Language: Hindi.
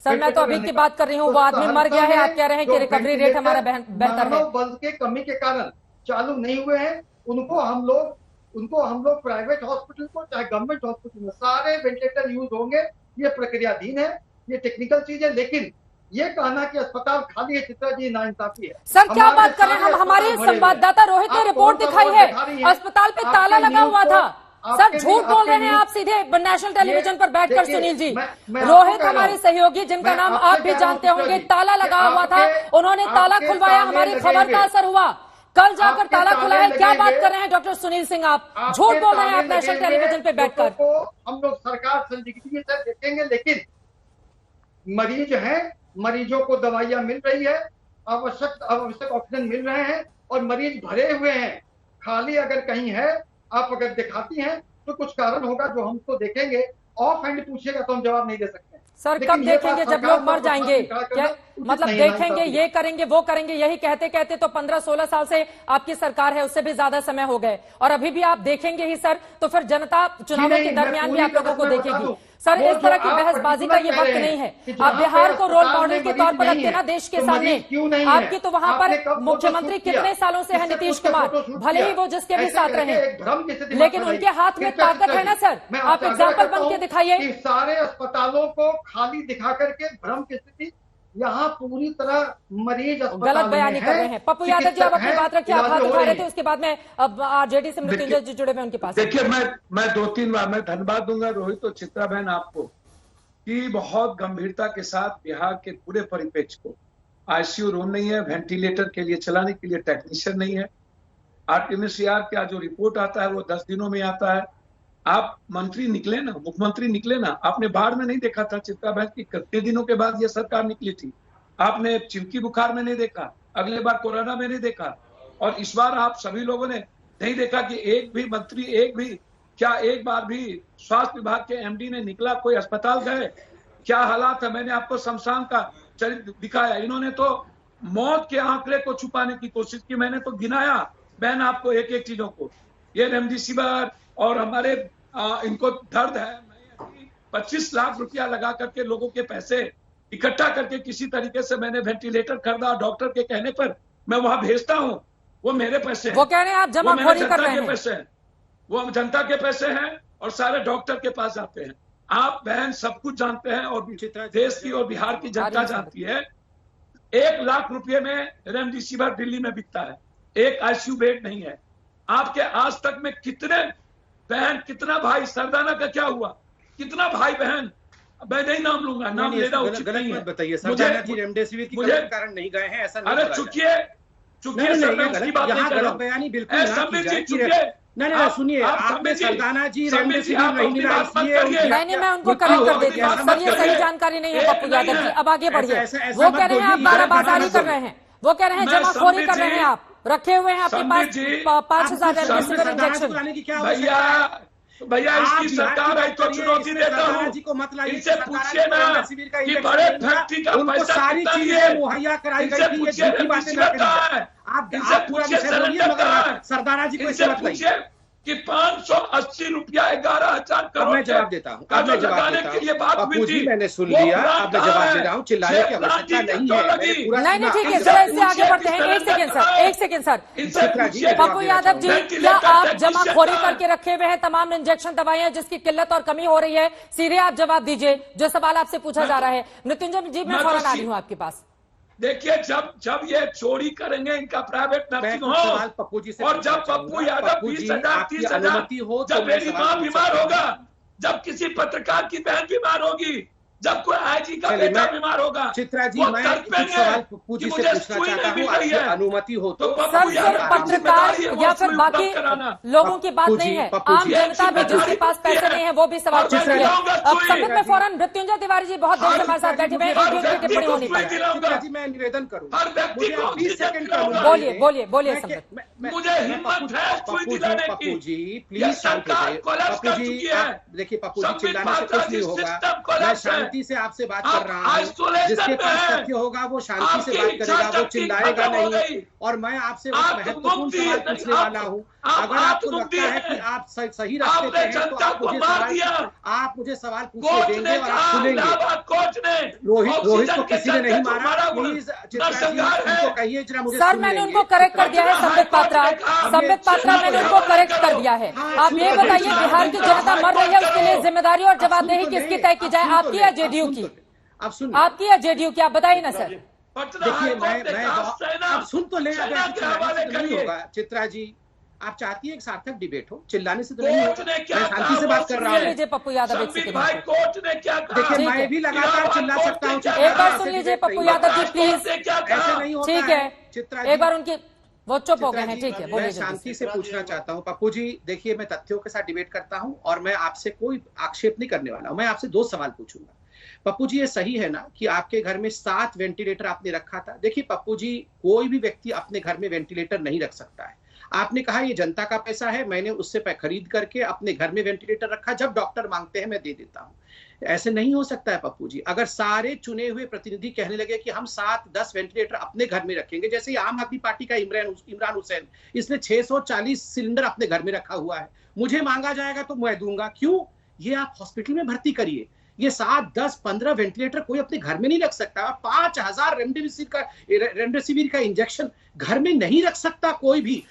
सर मैं तो अभी की बात कर रही हूँ, वो आदमी मर गया है, आप कह रहे हैं कि रिकवरी रेट हमारा बेहतर है। बल के कमी के कारण चालू नहीं हुए हैं, उनको हम लोग प्राइवेट हॉस्पिटल को चाहे गवर्नमेंट हॉस्पिटल में सारे वेंटिलेटर यूज होंगे। ये प्रक्रियाधीन है, ये टेक्निकल चीज है, लेकिन ये कहना कि अस्पताल खाली है चित्रा जी नाइंसाफी है। सर क्या बात कर रहे हैं हम, हमारे संवाददाता रोहित ने रिपोर्ट दिखाई है, अस्पताल पे ताला लगा हुआ था। सर झूठ बोल रहे हैं आप सीधे नेशनल टेलीविजन पर बैठकर। सुनील जी, रोहित हमारे सहयोगी जिनका नाम आप भी जानते होंगे, ताला लगा हुआ था, उन्होंने ताला खुलवाया, हमारी खबर का असर हुआ, कल जाकर ताला खुला है। क्या बात कर रहे हैं डॉक्टर सुनील सिंह, आप झूठ बोल रहे हैं आप नेशनल टेलीविजन पे बैठकर। हम लोग सरकार संदिग्धि से देखेंगे, लेकिन मरीज हैं, मरीजों को दवाइयां मिल रही है, आवश्यक ऑक्सीजन मिल रहे हैं और मरीज भरे हुए हैं। खाली अगर कहीं है, आप अगर दिखाती हैं तो कुछ कारण होगा जो हम तो देखेंगे। ऑफ हैंड पूछिएगा तो हम जवाब नहीं दे सकते। सर कब देखेंगे, जब लोग मर जाएंगे? क्या मतलब देखेंगे, ये करेंगे वो करेंगे, यही कहते कहते तो 15-16 साल से आपकी सरकार है, उससे भी ज्यादा समय हो गए, और अभी भी आप देखेंगे ही सर, तो फिर जनता चुनावों के दरमियान भी आप लोगों को देखेगी। सर इस तरह की बहसबाजी का ये वक्त नहीं है। आप बिहार को रोल मॉडल के तौर पर रखते ना देश के सामने। आपकी तो वहां पर मुख्यमंत्री कितने सालों से है नीतीश कुमार, भले ही वो जिसके भी साथ रहे, लेकिन उनके हाथ में ताकत है ना सर। आप एग्जाम्पल बन के दिखाइए। सारे अस्पतालों को खाली दिखा करके भ्रम की स्थिति, यहाँ पूरी तरह मरीज गलत बयानी कर रहे हैं। पप्पू यादव जी आप अपनी बात रखिए, आप हाथ उठा रहे थे, उसके बाद में अब आरजेडी से मृत्युंजय जी जुड़े हुए उनके पास। देखिए मैं 2-3 बार मैं धन्यवाद दूंगा रोहित और चित्रा बहन आपको कि बहुत गंभीरता के साथ बिहार के पूरे परिप्रेक्ष्य को, आईसीयू रूम नहीं है, वेंटिलेटर के लिए चलाने के लिए टेक्नीशियन नहीं है, आरटीपीसीआर का जो रिपोर्ट आता है वो 10 दिनों में आता है। आप मंत्री निकले ना, मुख्यमंत्री निकले ना, आपने बाढ़ में नहीं देखा था चित्रा बहन की कितने दिनों के बाद ये सरकार निकली थी? आपने चिमकी बुखार में नहीं देखा, अगले बार कोरोना में नहीं देखा, और इस बार आप सभी लोगों ने नहीं देखा कि एक भी मंत्री, एक बार भी स्वास्थ्य विभाग के एमडी ने निकला, कोई अस्पताल गए? क्या हालात है? मैंने आपको शमशान का चरित्र दिखाया, इन्होंने तो मौत के आंकड़े को छुपाने की कोशिश की। मैंने तो गिनाया बहन आपको एक एक चीजों को, ये रेमडेसिविर और हमारे इनको दर्द है, 25 लाख रुपया लगा करके लोगों के पैसे इकट्ठा करके किसी तरीके से मैंने वेंटिलेटर खरीदा, डॉक्टर के कहने पर मैं वहां भेजता हूं, वो मेरे पैसे हैं, वो कह रहे हैं आप जमाखोरी कर रहे हैं, पैसे हैं, वो जनता के पैसे हैं और सारे डॉक्टर के पास जाते हैं। आप बहन सब कुछ जानते हैं और देश की और बिहार की जनता जानती है, 1 लाख रुपए में रेमडेसिविर दिल्ली में बिकता है, एक आईसीयू बेड नहीं है। आपके आज तक में कितने बहन, कितना भाई, सरदाना का क्या हुआ, कितना भाई बहन, मैं नहीं नाम लूंगा, नाम लेना उचित नहीं है। बताइए सरदाना जी रेमडेसिविर की कमी के कारण नहीं गए हैं, ऐसा नहीं। अरे चुकिए सर, मैं उसकी बात नहीं कर रहा हूं। बयानी बिल्कुल नहीं, सुनिए, आपने सरदाना जी रेमडेसिविर नहीं मिला इसलिए नहीं, मैं उनको करेक्ट कर देती हूँ सर, ये सही जानकारी नहीं है पप्पू यादव जी। अब आगे बढ़िए। वो कह रहे हैं आप कालाबाजारी कर रहे हैं, वो कह रहे हैं जमाखोरी कर रहे हैं, आप रखे हुए हैं आपके पास 5000 रेमडेसिविर इंजेक्शन। भैया इसकी सरकार है तो चुनौती देता हूँ, इनसे पूछिए ना कि बड़े फैक्ट्री का पैसा सारी चीजें मुहैया कराई गई थी, ये बातें है। आप पूछिए सरदाना जी को पूछिए कि 580 रुपया 11,000 करोड़ मैं जवाब देता हूँ, अब मैं जवाब देता हूँ। ये बात हुई थी, मैंने सुन लिया, अब मैं जवाब दे रहा हूँ, चिल्लाने की आवश्यकता नहीं है। नहीं ठीक है सर, इससे आगे बढ़ते हैं। एक सेकेंड सर, पप्पू यादव जी, क्या आप जमाखोरी करके रखे हुए हैं तमाम इंजेक्शन दवाइयां जिसकी किल्लत और कमी हो रही है? सीधे आप जवाब दीजिए जो सवाल आपसे पूछा जा रहा है। मृत्युंजय जी मैं फौरन आ रही हूँ आपके पास। देखिए जब ये चोरी करेंगे इनका प्राइवेट नर्सिंग होम, और जब पप्पू यादव 20,000 30,000, जब मेरी माँ बीमार होगा, जब किसी पत्रकार की बहन बीमार होगी, जब कोई आईजी का बेटा बीमार होगा, चित्रा जी मैं एक सवाल पप्पू जी से पूछना चाहता हूँ, आपकी अनुमति हो तो। सर सिर्फ पत्रकार या फिर बाकी लोगों की बात नहीं है, आम जनता भी जिसके पास पैसे नहीं है वो भी सवाल पूछ रही है। अब संबित में फौरन मृत्युंजय तिवारी जी बहुत देर से हमारे साथ बैठे हुए हैं, टिप्पणी होनी पड़ेगी। मैं निवेदन करूँ, 20 सेकंड बोलिए संबित। मुझे हिम्मत है पप्पू जी प्लीज शांत हो जाइए। पप्पू जी देखिए, पप्पू जी चिल्लाने से कुछ नहीं होगा, मैं शांति से आपसे बात कर रहा हूँ। जिसके पास तथ्य होगा वो शांति से बात करेगा, वो चिल्लाएगा नहीं। और मैं आपसे महत्वपूर्ण सवाल पूछने वाला हूँ। अगर आपको लगता है कि आप सही रास्ते पे हैं तो आप मुझे सवाल पूछने देंगे और आप सुनेंगे। रोहित को किसी ने नहीं मारा। प्लीज चित्रा जी उनको कहिए जरा मुझे। सर मैंने उनको करेक्ट कर दिया है। संबित पात्रा मैंने उनको करेक्ट कर दिया है। आप ये बताइए, बिहार की जनता मर रही है, उसके लिए जिम्मेदारी और जवाबदेही किसकी तय की जाए, आपकी या जेडीयू की? आप सुन, आपकी या जेडीयू की, आप बताइए ना सर। देखिए मैं आप सुन तो ले, नहीं होगा। चित्रा जी आप चाहती है एक सार्थक डिबेट हो, चिल्लाने से तो नहीं होगा। मैं शांति से बात कर रहा हूँ। लीजिए पप्पू यादव, देखिए मैं भी लगातार चिल्ला सकता हूँ। एक बार सुन लीजिए पप्पू यादव जी प्लीज। ऐसे नहीं होता। ठीक है चित्रा एक बार उनकी वो चुप हो गए हैं। ठीक है मैं बोलिए। शांति से पूछना चाहता हूँ पप्पू जी। देखिए मैं तथ्यों के साथ डिबेट करता हूँ और मैं आपसे कोई आक्षेप नहीं करने वाला हूँ। मैं आपसे 2 सवाल पूछूंगा। पप्पू जी ये सही है ना कि आपके घर में 7 वेंटिलेटर आपने रखा था? देखिए पप्पू जी कोई भी व्यक्ति अपने घर में वेंटिलेटर नहीं रख सकता है। आपने कहा ये जनता का पैसा है, मैंने उससे खरीद करके अपने घर में वेंटिलेटर रखा, जब डॉक्टर मांगते हैं मैं दे देता हूं। ऐसे नहीं हो सकता है पप्पू जी। अगर सारे चुने हुए प्रतिनिधि कहने लगे कि हम 7-10 वेंटिलेटर अपने घर में रखेंगे, जैसे आम आदमी पार्टी का इमरान हुसैन, इसने 640 सिलेंडर अपने घर में रखा हुआ है, मुझे मांगा जाएगा तो मैं दूंगा। क्यों? ये आप हॉस्पिटल में भर्ती करिए। ये 7, 10, 15 वेंटिलेटर कोई अपने घर में नहीं रख सकता। 5000 रेमडेसिविर का इंजेक्शन घर में नहीं रख सकता कोई भी।